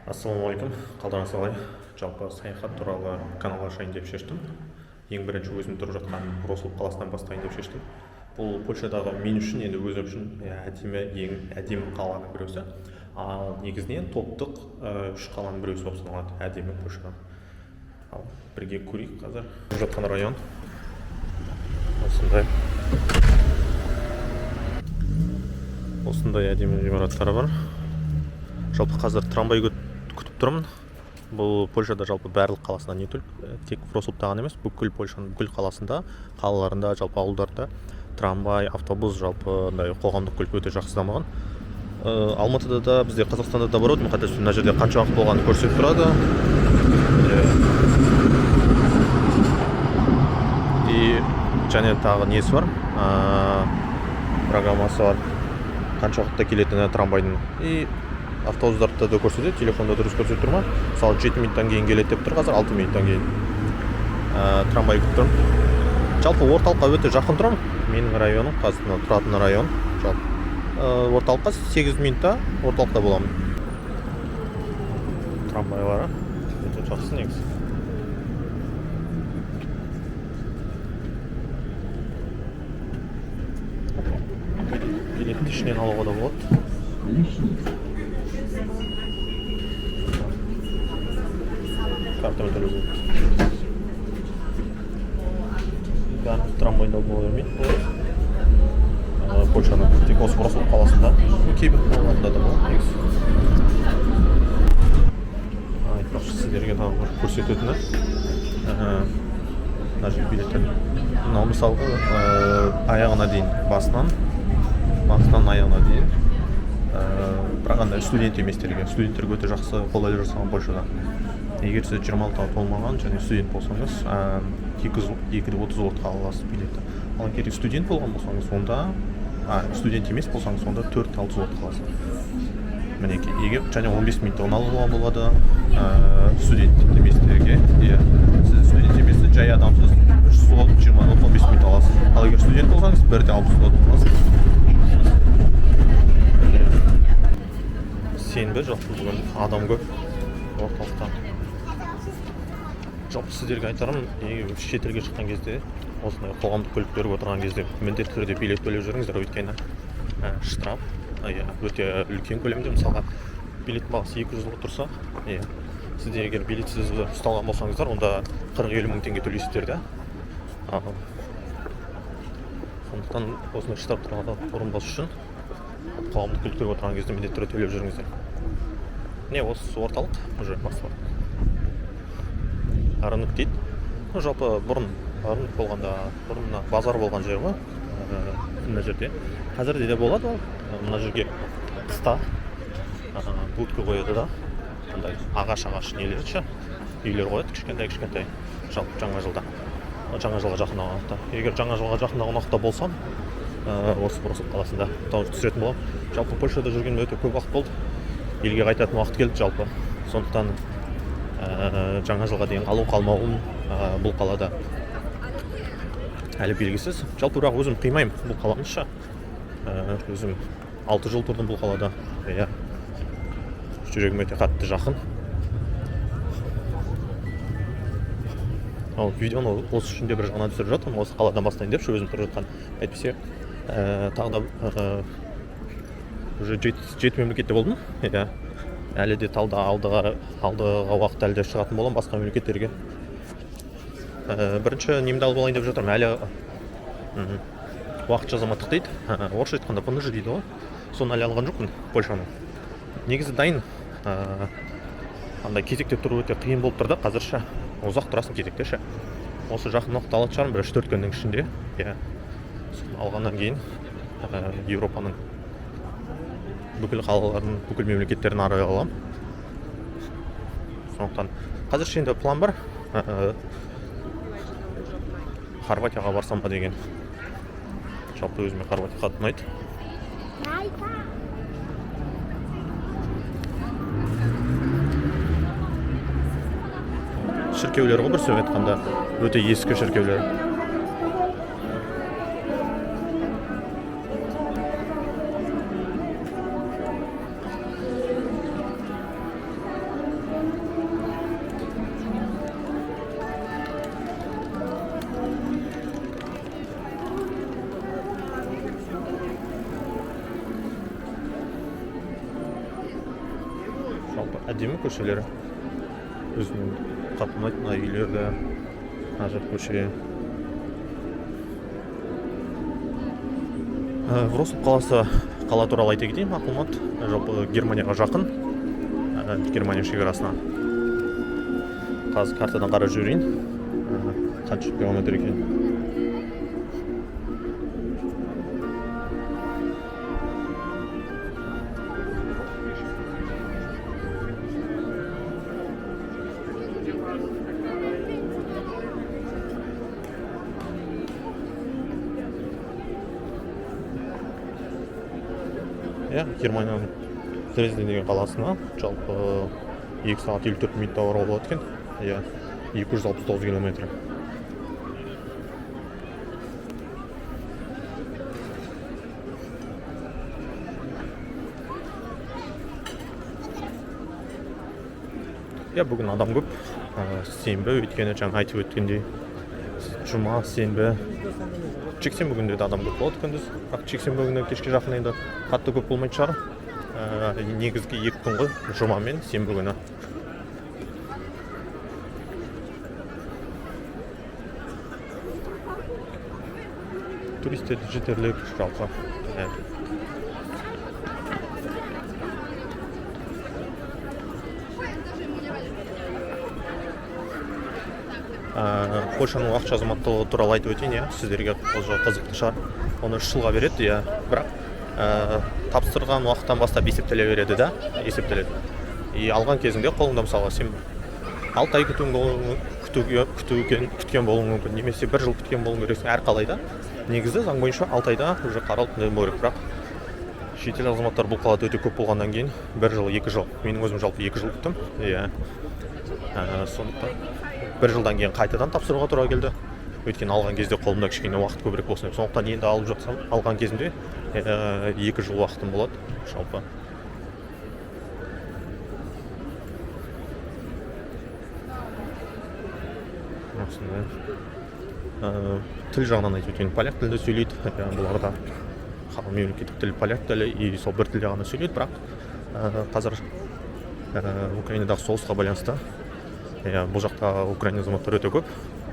Ассалаумағалейкум, қалдарыңыз қалай? Жалпы саяхат туралы канал ашайын деп шештім. Ең бірінші өзім тұрып жатқан Вроцлав қаласынан бастайын деп шештім. Бұл Польшадағы мен үшін, енді өзім үшін ең әдемі қаланың біреусі. Ал негізінен топтық үш қаланың біреусі болып саналады, әдемі Польшадан. Ал бірге көрейік қазір. Тұрып жатқан район осындай әдемі ғимараттары бар. Жалпы қазір трамвай күтіп тұрмын. Бұл Польшада жалпы барлық қаласында, не тек Вроцлавта ғана емес, бүкіл Польшаның бүкіл қаласында, қалаларында, жалпы ауылдарда трамвай, автобус, жалпы қоғамдық көлік өте жақсы дамыған. Алматыда да, бізде Қазақстанда да бар, қателеспесем, мына жерде қанша уақыт болғанын көрсетіп тұрады. И және тағы несі бар? Программасы бар. Қанша уақытта келетіні трамвайдың. И автобустарда да көрсетеді, телефонда дұрыс көрсетіп тұр ма? Мысалы 7 минуттан кейін келеді деп тұр, қазір 6 минуттан кейін трамвай күтіп тұрмын. Жалпы орталыққа өте жақын тұрамын. Менің районым, қазір тұратын район. Жалпы орталыққа 8 минутта орталықта боламын. Трамвайлары өте жақсы негізі. Билетті ішінен алуға да болады. Картамен төлеуге болады. Бәрі трамвайда бола бермейді. Польшаның тек осы Вроцлав қаласында. Кейбір қалаларында да болады негізі. Айтпақшы сіздерге тағы бір көрсететіні. Мына жерге билеттер. Мынау мысалға аяғына дейін, басынан аяғына дейін. Бірақ андай студент еместерге, студенттерге өте жақсы қолайлы жасалған Польшада. Егер сіз 26-ға толмаған және студент болсаңыз, 230 злотқа аласыз билетті. Ал егер студент болған болсаңыз, онда студент емес болсаңыз, онда 4-6 злотқа аласыз. Мінеки, егер және 15 минуттан алуға болады студент еместерге. Сіз студент емессіз, жай адамсыз, 3 злот, 20 злот, 15 минут аласыз. Ал егер студент болсаңыз, 1-6 злот аласыз. Сенбі, жалпы бүгін адам көп орталықта. Жалпы сіздерге айтарым, шетелге шыққан кезде, осындай қоғамдық көліктерге отырған кезде міндетті түрде билет төлеп жүріңіздер, өйткені штраф өте үлкен көлемде. Мысалға билет бағасы 200 злот тұрса, сіздер егер билетсіз ұсталған болсаңыздар, онда 40-50 мың теңге төлейсіздер де. Сондықтан осындай штрафтарға ұрынбас үшін қоғамдық көліктерге отырған кезде міндетті түрде төлеп жүріңіздер. Осы орталық уже басталады. Рынок дейді. Жалпы бұрын рынок болғанда, бұрын базар болған жер ғой. Мына жерде. Қазірде де болады ол. Мына жерге қыста будка қояды да. Андай ағаш нелерші үйлер қояды, кішкентай. Жалпы жаңа жылда. Жаңа жылға жақындаған уақытта. Егер жаңа жылға жақындаған уақытта болсам, осы Вроцлав қаласында түсіретін боламын. Жалпы Польшада жүргеніме өте көп уақыт болды. Елге қайтатын уақыт келді жалпы. Сондықтан жаңа жылға дейін қалмауым бұл қалада әлі белгісіз. Жалпы бірақ өзім қимаймын бұл қаланы. Өзім 6 жыл тұрдым бұл қалада. Жүрегім өте қатты жақын. Ал видеоны осы үшін де бір жағынан түсіріп жатырмын. Осы қаладан бастайын деп өзім тұрып жатқан. Әйтпесе тағы да уже 7 мемлекетте болдым. Әлі де алдыға уақыт әлі де шығатын болам басқа мемлекеттерге. Бірінші немді алып алайын деп жатырмын. Әлі уақытша азаматтық дейді. Орысша айтқанда ПНЖ дейді ғой. Соны әлі алған жоқпын Польшаны. Негізі дайын. Андай кезекте тұру өте қиын болып тұрды қазірше. Ұзақ тұрасың кезекте. Осы жақын уақытта алатын шығармын, бір 3-4 күннің ішінде. Алғаннан кейін Европаның бүкіл қалаларын, бүкіл мемлекеттерін аралай аламын. Сондықтан қазір енді план бар. Хорватияға барсам ба деген. Жалпы өзіме Хорватия қатты ұнайды. Шіркеулер ғой бір сөз айтқанда, өте ескі шіркеулер. Жалпы әдемі көшелері. Өзім қатты ұнайды мына үйлерді, мына жақ көше. Вроцлав қаласы қала туралы айта кетейін, мағлұмат. Жалпы Германияға жақын, Германия шекарасына. Қазір картадан қарап жүрейін, қанша километр екен. Германияның Дрезден деген қаласына жалпы 2 сағат 54 минутта баруға болады екен. 269 километр. Бүгін адам көп. Сенбі өйткені жаңа айтып өткендей жұма, сенбі, жексенбі күнде де адам көп болады күндіз. Бірақ жексенбі күні кешке жақын енді қатты көп болмайтын шығар. Негізгі 2 күн ғой, жұма мен сенбі күні. Туристер жетерлік жалпы. Польшаның уақытша азаматтығы туралы айтып өтейін, сіздерге қызықты шығар. Оны 3 жылға береді, бірақ тапсырған уақыттан бастап есептеле береді да, есептеледі. Алған кезіңде қолыңда мысалға сен 6 ай күткен болуың мүмкін, немесе 1 жыл күткен болуың керексің, әр қалайда. Негізі заң бойынша 6 айда уже қаралып болу керек, бірақ шетел азаматтар бұл қалада өте көп болғаннан кейін 1 жыл, 2 жыл. Менің өзім жалпы 2 жыл күттім. Сондықтан 1 жылдан кейін қайтадан тапсыруға тура келді. Өйткені алған кезде қолымда кішкене уақыт көбірек болсын. Сондықтан енді алып жатсам, алған кезімде 2 жыл уақытым болады жалпы. Тіл жағынан айтып өтейін, поляк тілді сөйлейді. Бұларда мемлекеттік тіл поляк тілі, и сол бір тілде ғана сөйлейді, бірақ қазір Украинадағы соғысқа байланысты бұл жақта Украина азаматтары өте көп.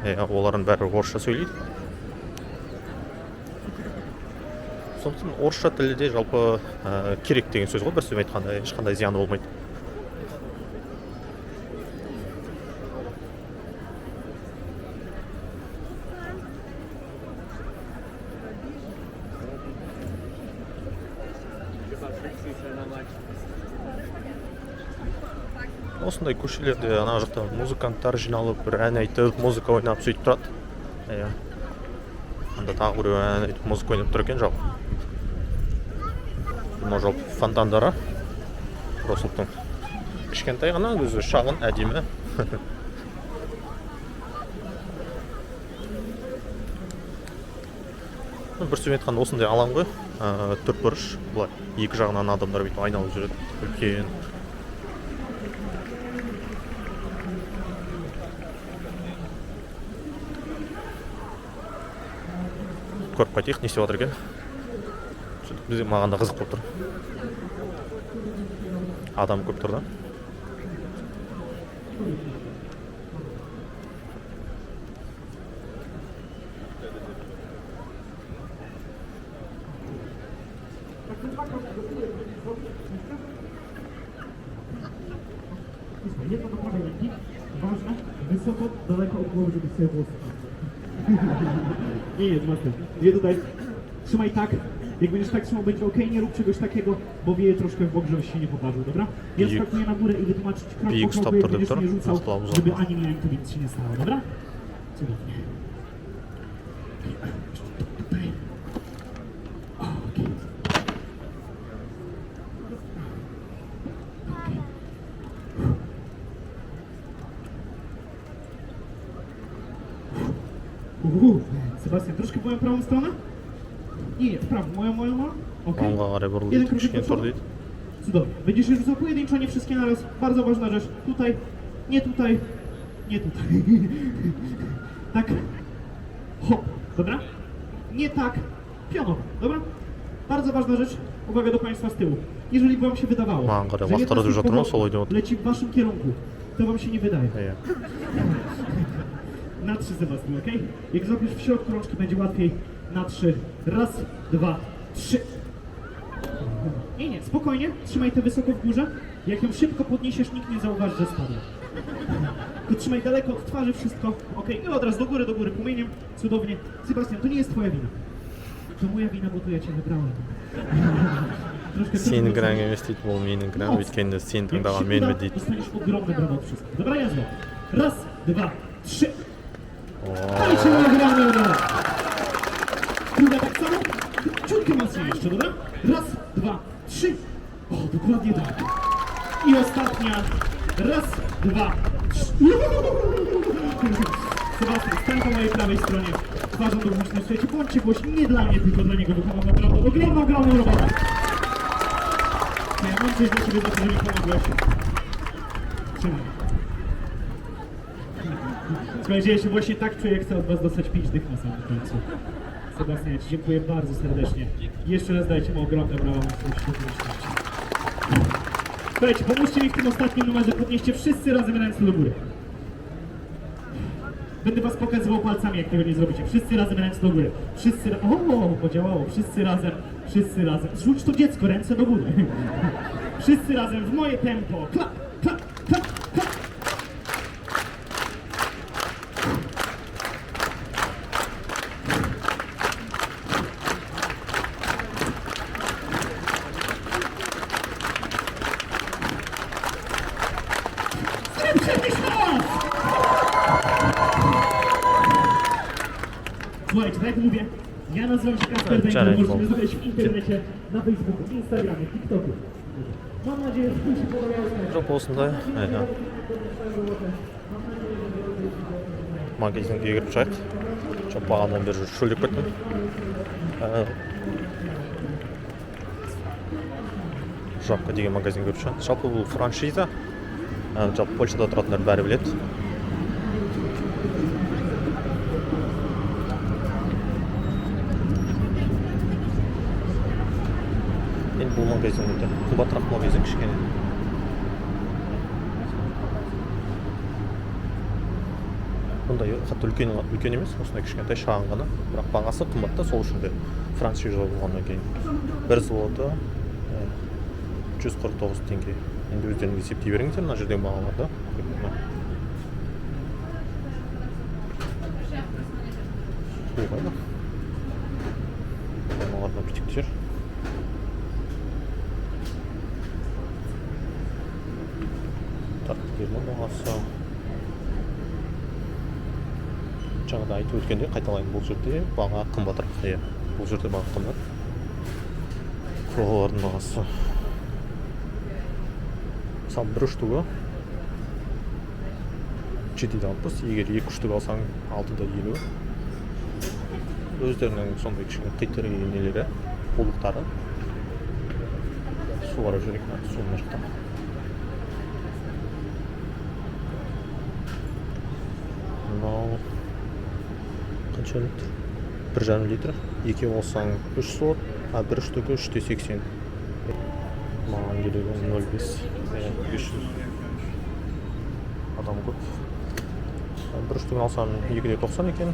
Олардың бәрі орысша сөйлейді. Сондықтан орысша тілі де жалпы керек деген сөз ғой, бір сөзбен айтқанда ешқандай зияны болмайды. Осындай көшелерде ана жақта музыканттар жиналып, бір ән айтып, музыка ойнап сөйтіп тұрады. Анда тағы бір ән айтып, музыка ойнап тұр екен жалпы. Мына жалпы фонтандары Вроцлавтың кішкентай ғана, өзі шағын, әдемі. Бір сөзбен айтқанда осындай алаң ғой, төртбұрыш, бұлай екі жағынан адамдар бүйтіп айналып жүреді, үлкен. Көріп қайтайық, не істеп жатыр екен. Бізде маған да қызық болып тұр. Адам көп тұр да. Ważne, wysoko, daleko od głowy, żeby sobie włosy. Nie, master. Nie tutaj. Trzymaj tak. Jak będziesz tak trzymał, będzie ok. Nie rób czegoś takiego, bo wieje troszkę w bok, żebyś się nie poparzył, dobra? Ja skakuję na górę i wytłumaczyć krok po kroku, jak będziesz mnie rzucał, żeby ani mi, ani tobie nic się nie stało, dobra? Cudownie. Tutaj. Sebastian, troszkę w moją prawą stronę? Nie, w prawą, moją ma? Okej. Jeden kroczek do przodu. Cudownie. Będziesz się rzucał pojedynczo, nie wszystkie naraz. Bardzo ważna rzecz. Tutaj, nie tutaj, nie tutaj. Tak. Hop, dobra? Nie tak, pionowo, dobra? Bardzo ważna rzecz. Uwaga do Państwa z tyłu. jeżeli by wam się wydawało, Mаған қарай że лақтырып jedna z tych жатыр ма, солай деп powodów отыр. leci w waszym kierunku, to wam się nie wydaje. Иә. Na 3 Sebastian, ok? Jak złapiesz w środku rączki, będzie łatwiej. Na 3. Raz, 2, 3. Nie, spokojnie. Trzymaj to wysoko w górze. Jak ją szybko podniesiesz, nikt nie zauważy, że spadła. To trzymaj daleko od twarzy wszystko. Ok, i od razu do góry płomieniem. Cudownie. Sebastian, to nie jest twoja wina. To moja wina, bo to ja cię wybrałem. Сенің кінәң емес дейді, бұл менің кінәм, өйткені сен таңдаған менмін дейді. Dostaniesz ogromne brawo od wszystkich. Dobra, jazda. Raz, 2, 3. Dajcie mu ogromne brawo. Druga tak samo. Ciutkę mocniej jeszcze, dobra? Raz, 2, 3. O, dokładnie tak. I ostatnia. Raz, 2, 3. Sebastian, stań po mojej prawej stronie. Twarzą do głośnej. Słuchajcie, bądźcie głośni. Nie dla mnie, tylko dla niego wykonał naprawdę ogromną robotę. Ja mam coś dla ciebie, za to, że mi pomogłeś. Trzymaj. Słuchajcie, ja się właśnie tak czuję, jak chcę od was dostać 5 dych na samym końcu. Sebastian, ja ci dziękuję bardzo serdecznie. Jeszcze raz dajcie mu ogromne brawa. Słuchajcie, pomóżcie mi w tym ostatnim numerze, podnieście wszyscy razem ręce do góry. Będę was pokazywał palcami, jak tego nie zrobicie. Wszyscy razem ręce do góry. Wszyscy O, podziałało. Wszyscy razem. Zrzuć to dziecko, ręce do góry. Wszyscy razem w moje tempo. Klap, klap, klap, klap. Słuchajcie, tak jak mówię, ja nazywam się Kasper Węgiel, możecie mnie znaleźć w internecie, na Facebooku, Instagramie, TikToku. Mam nadzieję, że się podobało. Жалпы осындай магазинге кіріп шығайық. Жалпы бағанадан бері шөлдеп кеттім. Жапка деген магазин көріп шығады. Жалпы бұл франшиза. Жалпы Польшада тұратындар бәрі біледі. Енді бұл магазин өте қымбатырақ магазин кішкене. Бұндай қатты үлкен емес, осындай кішкентай шағын ғана, бірақ бағасы қымбатта, сол үшін де франшиза болғаннан кейін. Бір взводы 149 теңге. Енді өздеріңіз есептей беріңіздер, мына жердегі бағаларда. Бұл қайда? Бағаларда бітіктер. Тартықтердің бағасы. Жаңағыда айтып өткенде, қайталайын, бұл жерде баға қымбатырақ. Бұл жерде баға қымбат. Кролалардың бағасы. Мысалы, бір штугы 760, егер 2 штук алсаң 650. Өздерінің сондай кішкене қитыры нелері, болуқтары. Су барып жүрек, суын жақта. Мынау қанша литр? 1,5 литр. 2 болсаң 3 сот, а бір штугы 380. Маған келеді 0,5. 500 адам көп. Бір штугын алсам 290 екен,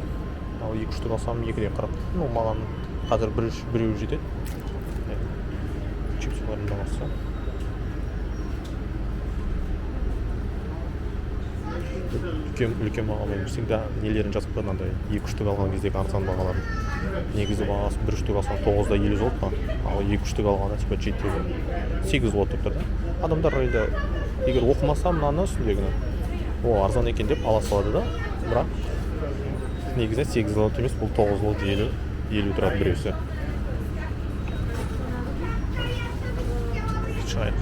ал 2 штук алсам 240. Ну, маған қазір біреу жетеді. Чипсылардың бағасы. Үлкен бағалар всегда нелерін жазып қойған, андай 2 штук алған кездегі арзан бағаларын. Негізі бағасы 1 штук алсаң 950 злот па, ал 2 штук алғанда типа 8 злот деп тұр да. Адамдар енді егер оқымаса мынаны үстіндегіні, о арзан екен деп ала салады да, бірақ негізі 8 злот емес, бұл 9 злот 50 тұрады біреусі. Шығайық.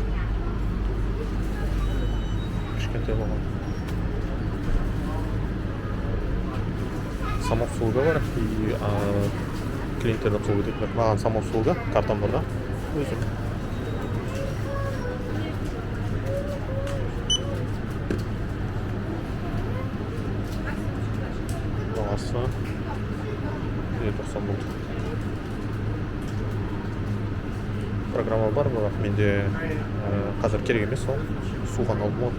Кішкентай болған. Самосулга бар, и клиенттерді қол өтеді. Маған самосулга, картам бар да, өзім. Бағасы 90 болды. программа бар, бірақ менде қазір керек емес ол. Суға алдым ғой.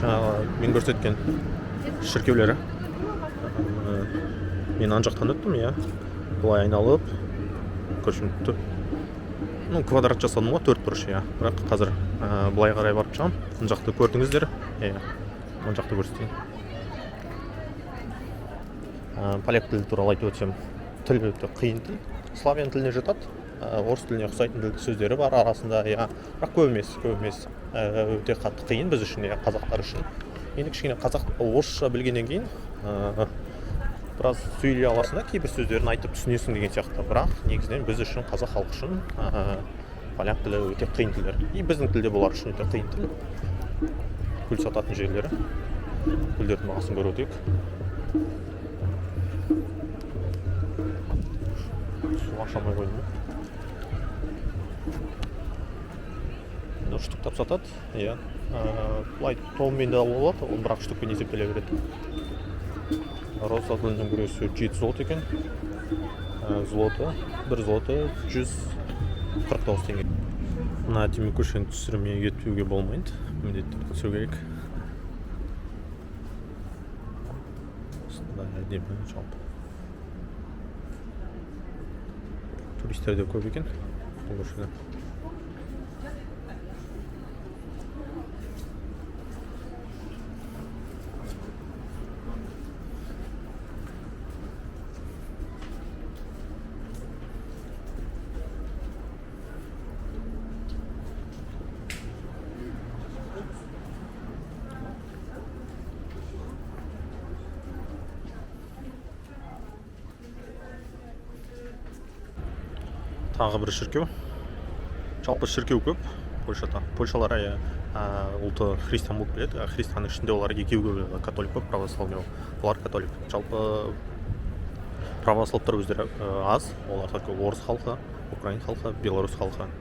Жаңағы мен көрсеткен шіркеулері. Мен ан жақтан өттім, иә. Былай айналып, көшімді. Квадрат жасадым ғой, 4 бұрыш, иә. Бірақ қазір былай қарай барып шығам. Мына жақты көрдіңіздер. Иә. Мына жақты көрсетейін. Поляк тілі туралы айтып өтсем, тіл өте қиын тіл. Славян тіліне жатады. Орыс тіліне ұқсайтын сөздері бар арасында, иә. Бірақ көп емес. Өте қатты қиын біз үшін, иә, қазақтар үшін. Енді кішкене орысша білгеннен кейін біраз сөйлей аласың да, кейбір сөздерін айтып түсінесің деген сияқты. Бірақ негізінен біз үшін, қазақ халқы үшін поляк тілі өте қиын тілдер. И біздің тілде бұлар үшін өте қиын тіл. Гүл сататын жерлері. Гүлдердің бағасын көріп өтейік. Су ашамай қойдым. Штуктап сатады, иә. Бұлай томмен де алып алады, бірақ штукпен есептеле береді. Роза гүлінің күресі 7 злот екен. Злоты, 1 злоты 149 теңге. Мына темекі көшені түсірмей кетпеуге болмайды. Міндетті түсіру керек. Осындай әдемі жалпы. Туристер де көп екен. Бұл көшеде. Тағы бір шіркеу. Жалпы шіркеу көп Польшада. Польшалар ұлты христиан болып келеді. Христианның ішінде олар екеуі католик көп, православный. Олар католик. Жалпы православтар өздері аз. Олар орыс халқы, украин халқы, белорус халқы.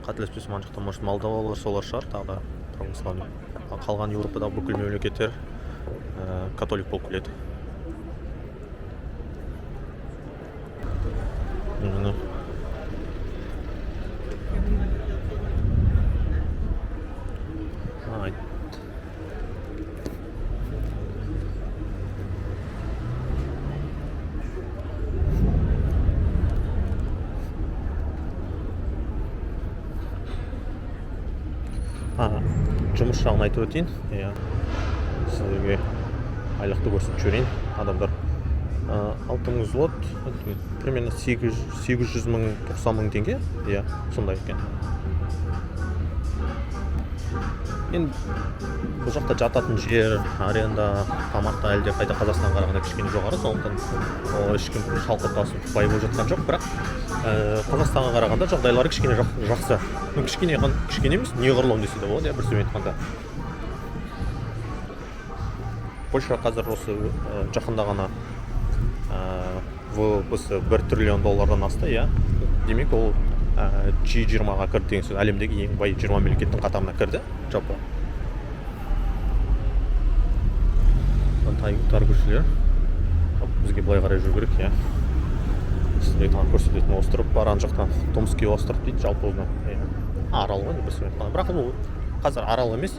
Қателеспесем, ана жақта может молдавалар солар шығар, тағы да православный. Қалған Еуропада бүкіл мемлекеттер католик болып келеді. Жұмыс жағын айтып өтейін. Сіздерге айлықты көрсетіп жіберейін. Адамдар 6000 злот, примерно 800 мың 90 мың теңге, сондай екен. Енді бұл жақта жататын жер, аренда, тамақта әлде қайда Қазақстанға қарағанда кішкене жоғары, сондықтан ешкім халқы тасып бай болып жатқан жоқ, бірақ Қазақстанға қарағанда жағдайлары кішкене жақсы. Кішкене емес, неғұрлым десе де болады, бір сөзбен айтқанда. Польша қазір осы жақында ғана ВВП-сі $1 триллион асты, демек ол G20-ға кірді деген сөз, әлемдегі ең бай 20 мемлекеттің қатарына кірді, жалпы. Тар көшелер, бізге былай қарай жүру керек, сіздерге тағы көрсететін остров бар, ана жақта Томский остров дейді, жалпы оны арал ғой, бір сөзбен айтқанда. Бірақ ол қазір арал емес,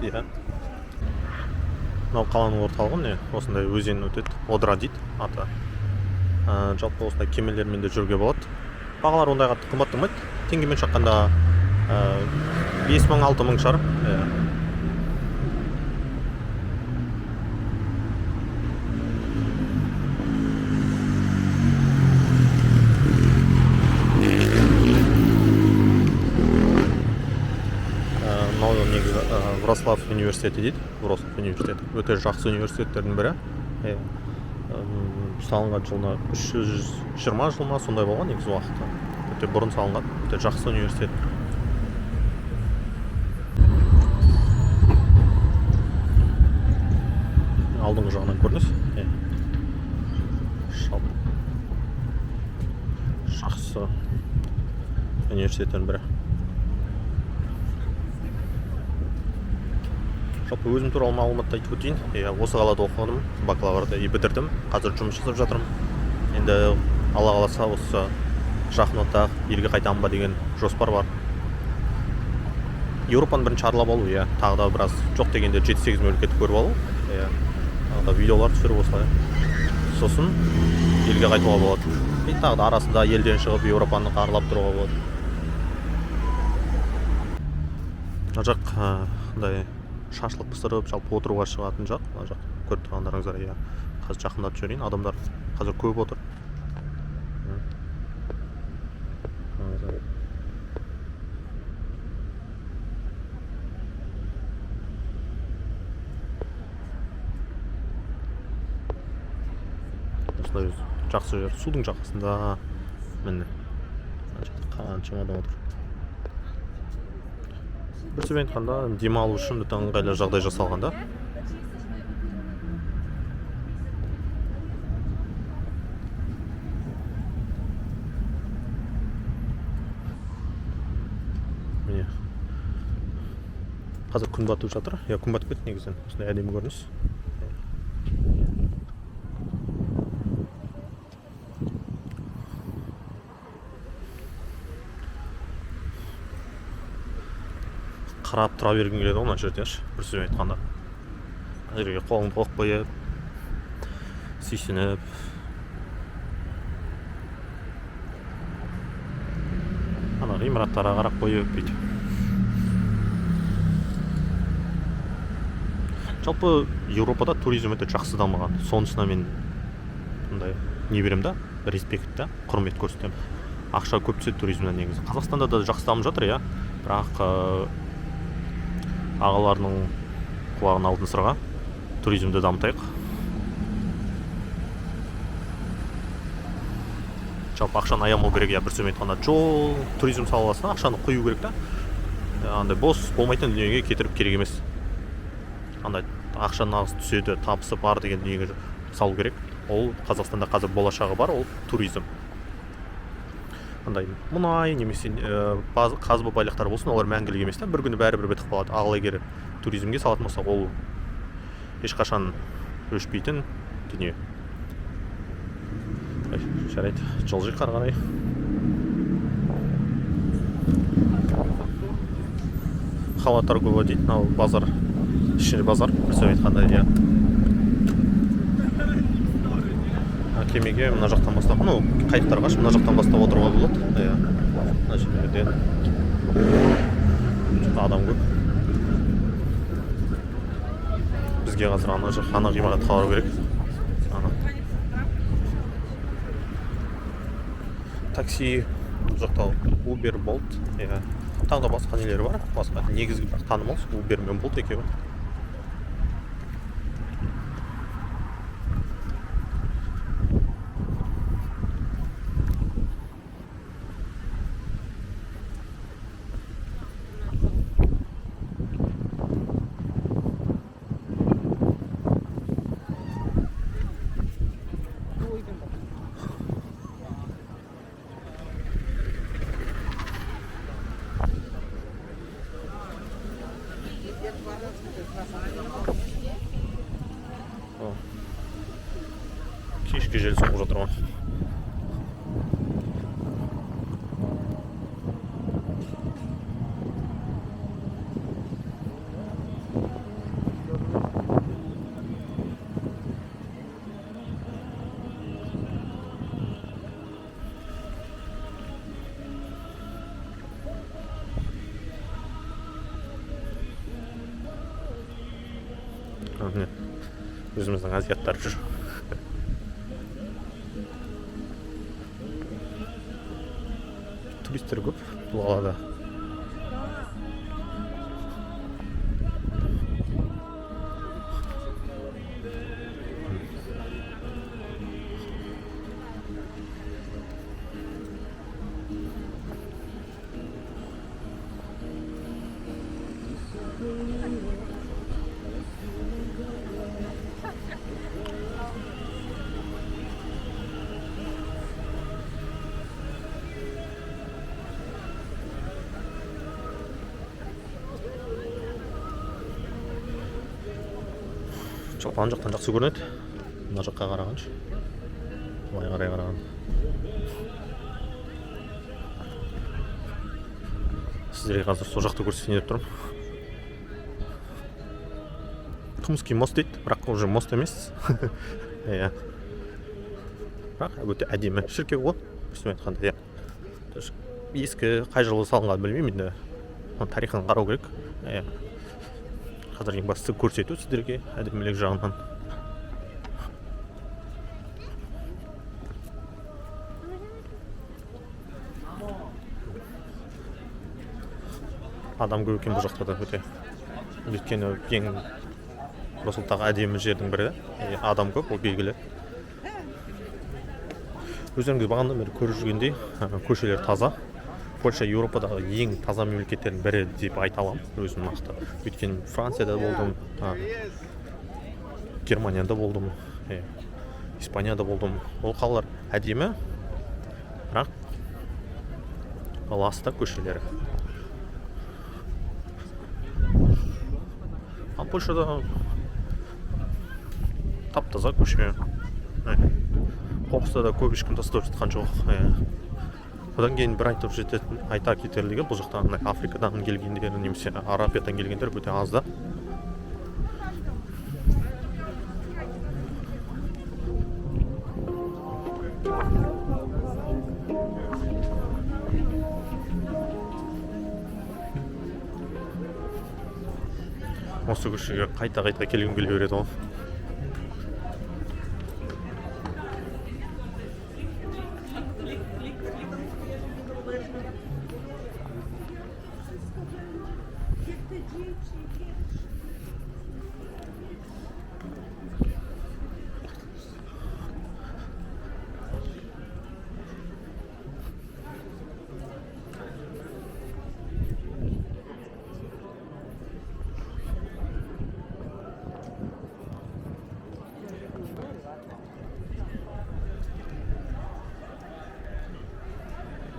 мынау қаланың орталығы, осындай өзен өтеді, Одра дейді аты. Жалпы осындай кемелермен де жүруге болады. Бағалар ондай қатты қымбат тұрмайды. Теңгемен шаққанда 5 мың 6 мың шығар. Мынау негізі Вроцлав университеті дейді. Вроцлав университеті. Өте жақсы университеттердің бірі. Салынған жылына 320 жыл ма сондай болған негізі уақытта. Өте бұрын салынған, өте жақсы университет. Алдыңғы жағынан көрдіңіз. жақсы университеттің бірі. Жалпы өзім туралы мағлұматты айтып өтейін. Осы қалада оқыдым, бакалаврды бітірдім. Қазір жұмыс жасап жатырмын. Енді Алла қаласа осы жақын уақытта елге қайтамын ба деген жоспар бар. Еуропаны бірінші аралап алу, тағы да біраз жоқ дегенде 7-8 мемлекетті көріп алу. Тағы да видеолар түсіріп осылай. Сосын елге қайтуға болады. Тағы да арасында елден шығып Еуропаны аралап тұруға болады. Мына жақ шашлық пісіріп, жалпы отыруға шығатын жақ. Мына жақ көріп тұрғандарыңыздар, қазір жақындатып жіберейін. Адамдар қазір көп отыр. Осылай жақсы жер, судың жағасында. Міне қаншама адам отыр. Бір сөзбен айтқанда, демалу үшін өте ыңғайлы жағдай жасалған да. Міне қазір күн батып жатыр. Күн батып кетті негізінен. Осындай әдемі көрініс. Қарап тұра бергім келеді ғой мына жерде, бір сөзбен айтқанда. Мына жерге қолыңды қойып қойып, сүйсініп. Ана ғимараттарға қарап қойып бүйтіп. Жалпы Еуропада туризм өте жақсы дамыған. Сонысына мен бұндай не берем да, респект та, құрмет көрсетемін. Ақша көп түседі туризмнен негізі. Қазақстанда да жақсы дамып жатыр, бірақ ағаларының құлағын алтын сырға, туризмді дамытайық. Жалпы ақшаны аямау керек, бір сөзбен айтқанда, жол, туризм саласына ақшаны қою керек та. Андай бос болмайтын дүниеге кетіріп керек емес. Андай ақша нағыз түседі, табысы бар деген дүниеге салу керек. Ол Қазақстанда қазір болашағы бар, ол туризм. Андай мұнай немесе қазба байлықтар болсын, олар мәңгілік емес та, бір күні бәрібір бітіп қалады. Ал егер туризмге салатын болсақ, ол ешқашан өшпейтін дүние. Жарайды, жылжиық ары қарай. Хала торговля дейді, мынау базар, ішінде базар, бір сөз айтқанда, кемеге мына жақтан бастап, қайықтарға мына жақтан бастап отыруға болады. Мына жерден адам көп. Бізге қазір ана ғимаратқа бару керек. Такси, бұл жақта Uber, Bolt, тағы да басқа нелер бар. Басқа негізгі танымал Uber мен Bolt екеуі. Кешкі жел соғып жатыр ма? Өзіміздің азияттар жүр. Туристер көп бұл қалада. жалпы ана жақтан жақсы көрінеді, мына жаққа қарағанша былай қарай қараған. Сіздерге қазір сол жақты көрсетейін деп тұрмын. Тумский мост дейді, бірақ уже мост емес. Иә. Бірақ өте әдемі шіркеу ғой, өстіп айтқанда. Иә. Ескі қай жылы салынғанын білмеймін енді. Оның тарихын қарау керек. Иә. Қазір ең бастысы көрсету сіздерге әдемілік жағынан. Адам көп екен бұл жақта да өте. Өйткені ең Росылтағы әдемі жердің бірі. Адам көп, ол белгілі. Өздеріңіз бағандан бері көріп жүргендей, көшелер таза. Польша Еуропадағы ең таза мемлекеттердің бірі деп айта аламын, өзім нақты. Өйткені Францияда болдым, Германияда болдым, Испанияда болдым. Ол қалалар әдемі, бірақ ласта көшелері. Ал Польшада тап-таза көше. Қоқысты да көп ешкім тастап жатқан жоқ. Одан кейін бір айта кетерлігі, бұл жақтан Африкадан келгендер, немесе Арабиядан келгендер өте аз да. Осы көшеге қайта келгім келе береді ғой.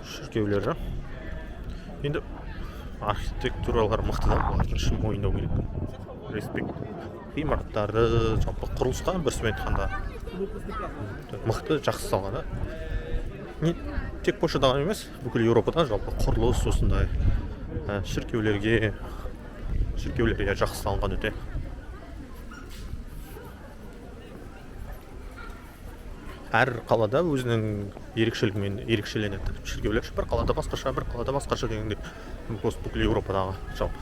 Шіркеулері. Енді архитектуралар мықты да, олардың шын мойындау керек. Респект. Ғимараттары, жалпы құрылысқа бірсімен айтқанда мықты, жақсы салған. Тек Польшадағы емес, бүкіл Еуропада жалпы құрылыс осындай шіркеулерге жақсы салынған өте. Әр қалада өзінің ерекшелігімен ерекшеленеді. Шіркеулер бір қалада басқаша дегенде бүкіл Еуропадағы жалпы.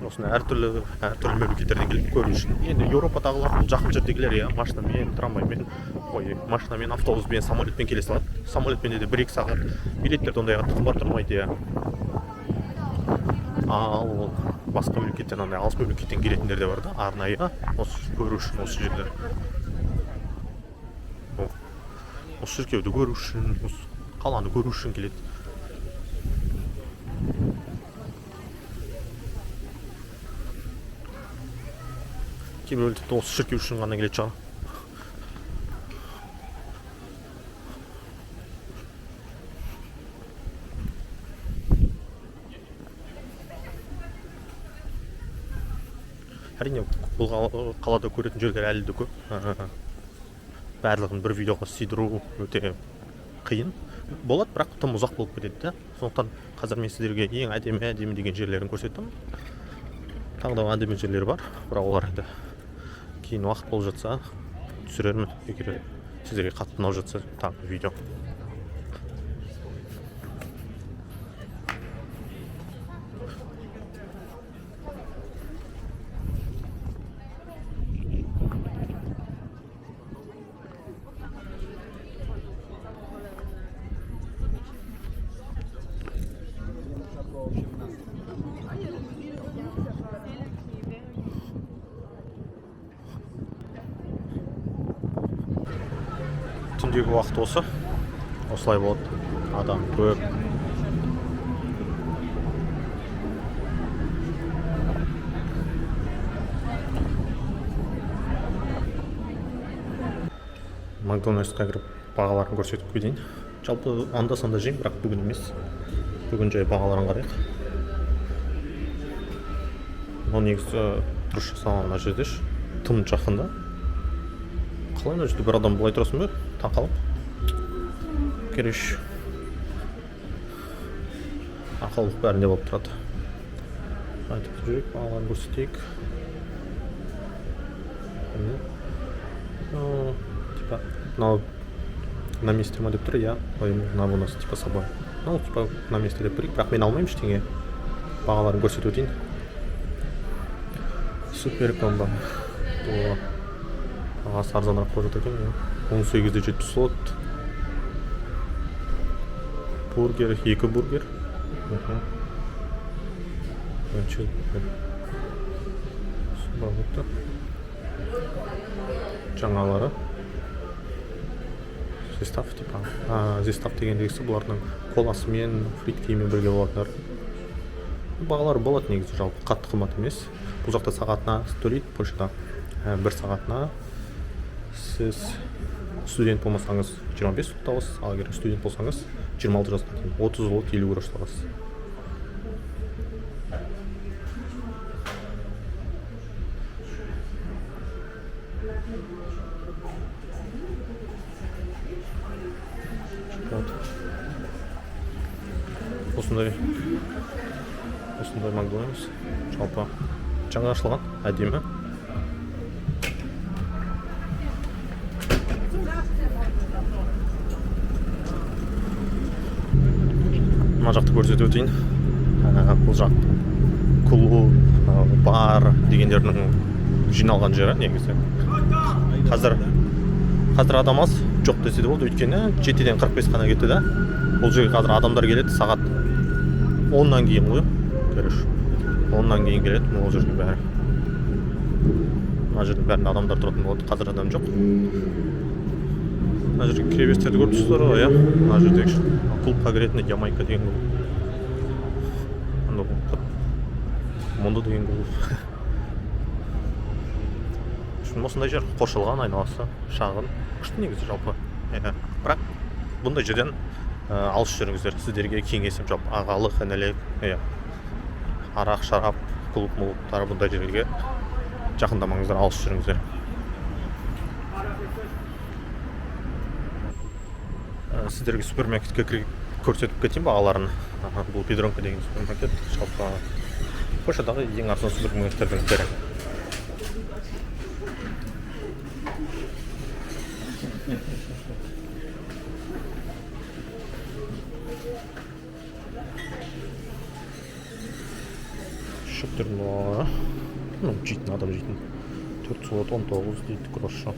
Осыны әртүрлі мемлекеттерден келіп көру үшін. Енді Еуропадағылар жақын жердегілер, машинамен, трамваймен, машинамен, автобуспен, самолетпен келе салады. Самолетпен де 1-2 сағат билеттерді ондайға қымбат тұрмайды. Ал басқа мемлекеттен, алыс мемлекеттен келетіндер де бар да, арнайы осы көру үшін осы жерлер. Осы шіркеуді көру үшін, осы қаланы көру үшін келеді. Кейбіреулер тіпті осы шіркеу үшін ғана келеді шығар. Әрине, бұл қалада көретін жерлер әлі де көп. Барлығын бір видеоға сыйдыру өте қиын. Болады, бірақ тым ұзақ болып кетеді. Сондықтан қазір мен сіздерге ең әдемі деген жерлерін көрсеттім. Тағы да әдемі жерлер бар, бірақ олар енді кейін уақыт болып жатса түсірермін, егер сіздерге қатты ұнап жатса тағы видео. Түндегі уақыт осы. Осылай болады. Адам көп. Макдональдсқа кіріп бағаларын көрсетіп кетейін. Жалпы анда санда жеймін, бірақ бүгін емес. Бүгін жай бағаларын қарайық. Бұл негізі дұрыс жасалған мына жерде тым жақында. Қалай мына жерде бір адам былай тұрасың ба? Тақалып. Кереш. Ақылдық бәрінде болып тұрады. Айтып жүрейік, бағаларын көрсетейік. Типа, мынау на месте ма деп тұр, я. Мына у нас типа собой. Ну, типа на месте деп тұрайық, бірақ мен алмаймын ештеңе. Бағаларын көрсетіп өтейін. Супер комбо. Бағасы арзанырақ болып жатыр екен. 18,7 слот. Бургер, 2 бургер. Жаңалары. Зестав типа. Зестав дегендегісі бұлардың коласымен, фриктеймен бірге болатындар. Бағалары болады негізі, жалпы қатты қымбат емес. Бұл жақта сағатына төлейді, Польшада 1 сағатына. Сіз студент болмасаңыз 25 сот табасыз, ал егер студент болсаңыз 26 жасқа дейін 30 злот 50 грош табасыз. Осындай Макдональдс. Жалпы жаңа ашылған, әдемі. Мына жақты көрсетіп өтейін. Бұл жақ клуб, бар дегендердің жиналған жері негізі. Қазір адам аз, жоқ десе де болды, өйткені 7-ден 45 қана кетті да. Бұл жерге қазір адамдар келеді, сағат 10-нан кейін ғой. Көріш. 10-нан кейін келеді, бұл жерге бәрі. Мына жерде бәрінде адамдар тұратын болады, қазір адам жоқ. Мына жерде кребестерді көріп тұрсыздар ғой, иә? Мына жердегі клубқа кіретіні Ямайка деген клуб. Мондо деген клуб. Осындай жер қоршалған, айналасы шағын. Күшті негізі жалпы. Бірақ бұндай жерден алыс жүріңіздер. Сіздерге кеңесім жоқ. Ағалық, інілік, арақ, шарап, клуб-мулуптары бұндай жерге жақындамаңыздар, алыс жүріңіздер. Сіздерге супермаркетке көрсетіп кетейін бағаларын. Бұл Бедронка деген супермаркет. Жалпы Польшадағы ең арзан супермаркеттердің бірі. Шөптер бар. Жейтін адам жейтін. 419 дейді грошы.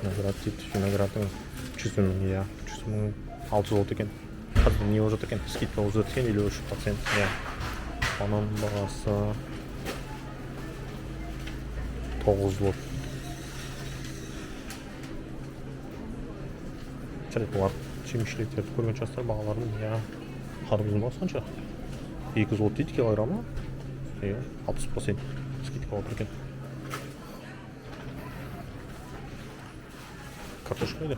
Виноград дейді. Виноградың 100 мың, 100 мың 600 злот екен. Қазір не болып жатыр екен? Скидка болып жатыр екен, 53%. Оның бағасы 9 злот. Жарайды, бұлар жеміс-жидектерді көрген шығарсыздар, бағаларын, қарбыздың бағасы қанша? 2 злот дейді килограммы. 60% скидка болып екен. Картошка еді.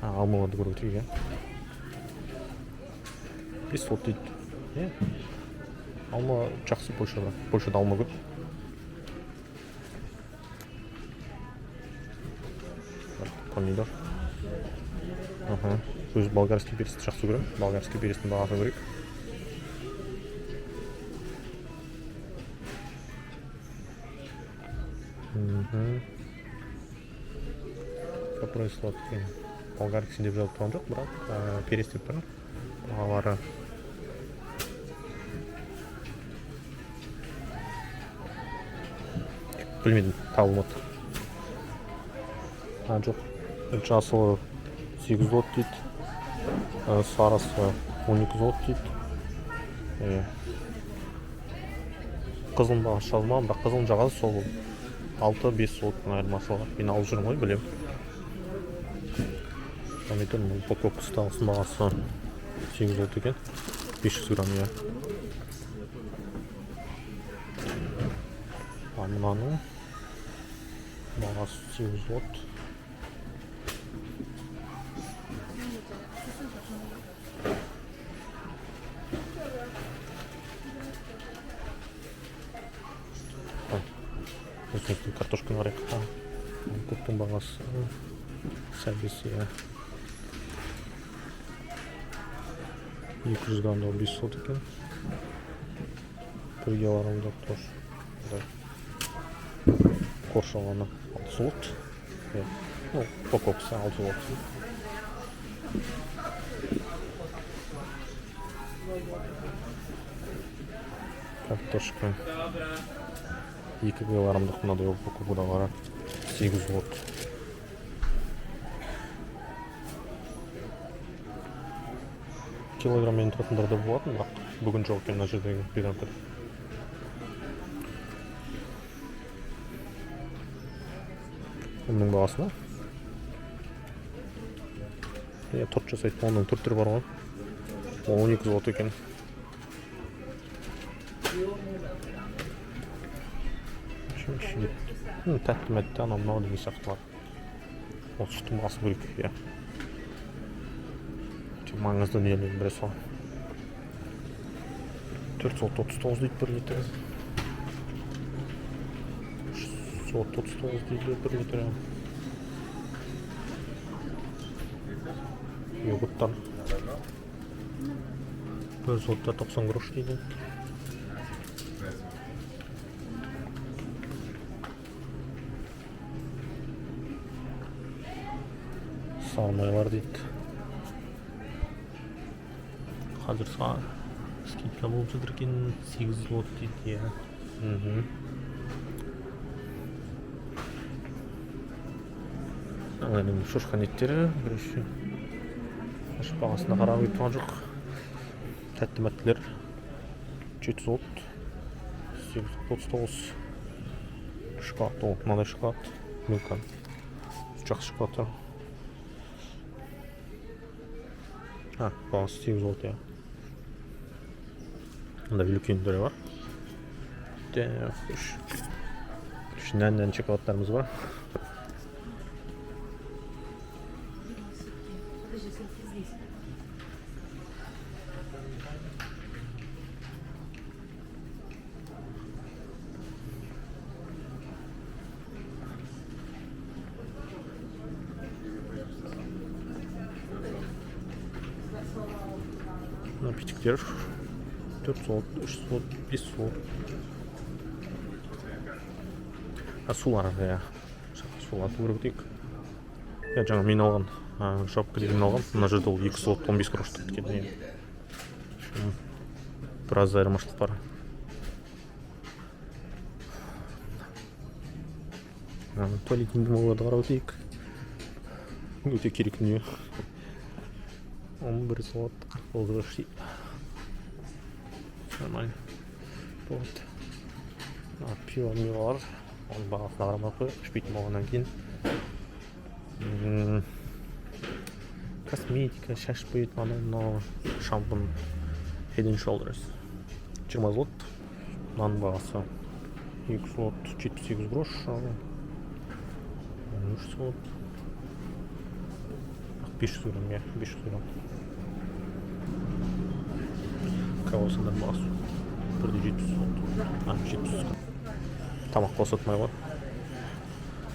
Алмаларды көріп өтейік, 5 злот дейді. Алма жақсы Польшада. Польшада алма көп. Помидор. Өзі болгарский пересті жақсы көрем. Болгарский перестің бағасын көрейік. Какой сладкий. Болгарский деп жазып тұрған жоқ, бірақ перес деп тұр. Бағалары білмедім, табылмады. Жоқ. Жасылы 8 злот дейді. Сарысы 12 злот дейді. Қызылын бағасы жазылмаған, бірақ қызылын жағасы сол 6-5 злоттың айырмашылығы. Мен алып жүрмін ғой, білем. Помидор упаковкасы бағасы 8 злот екен. 500 грамм, иә. Мынаның бағасы 8 злот. Өзіміздің картошканы қарайық. Көптің бағасы сәбесі 200 граммда 5 злот екен. 1 килограммда тоже қоршалғаны 6 злот. Ну, упаковкасы 6 злот. Картошка 2 килограммдық мынадай упаковкада бар 8 злот. Килограммен тұратындар да болатын, бірақ бүгін жоқ екен мына жердегі бедампер. Оның бағасына торт жасайды, оның төрт түрі бар ғой. 12 злот екен. Тәтті-мәтті анау мынау деген сияқтылар. Осы шықты бағасы бөлек, иә. Маңызды дүниелердің бірі сол. 439 дейді 1 литр. 639 дейді 1 литр. Йогурттар 1 злотта 90 грош дейді. Салмайлар дейді. Қазір скидка болып жатыр екен, 8 злот дейді, иә. Аңайның шошқан еттері, бірінші бағасына қарап өйткен жоқ. Тәтті-мәттілер 7 злот, 839 шоколад, мынадай шоколад, Милка, жақсы шоколадтар. Бағасы 8 злот, иә. Мында үлкендері бар. Үш нән шоколадтарымыз бар. Напитіктер 4 злот, 3 злот, 5 злот. Сулар, иә. Сулар көріп дейік. Жаңа мен алған, шапка деген алған. Мына жерде ол 2 злот 15 грош тұр екен. Біраз айырмашылық бар. Туалеттің демаларды қарап өтейік. Өте керек дүние. 11 злот 49 грош дейді. Нормально. Вот. Пиво бар. Оның бағасына қарамай қой, ішпейтін болғаннан кейін. Косметика, шаш боятын, анау шампунь Head & Shoulders 20 злот. Мынаның бағасы 2 злот 78 грош. 3 злот 500 грамм, иә, 500 грамм. Кавасындар бағасы 700 злот. 700 грамм. Тамақ қосатмай ғой.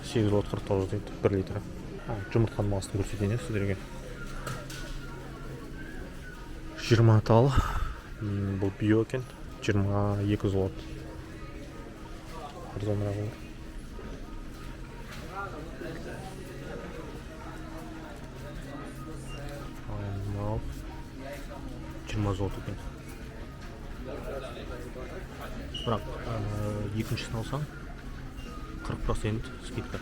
8 злот 49 дейді, 1 литрі. Жұмыртқаның бағасын көрсетейін сіздерге. 20 тал. Бұл био екен. 22 злот. Арзанырақ olur. Мынау 20 злот екен. Бірақ екіншісін алсаң 40% скидка.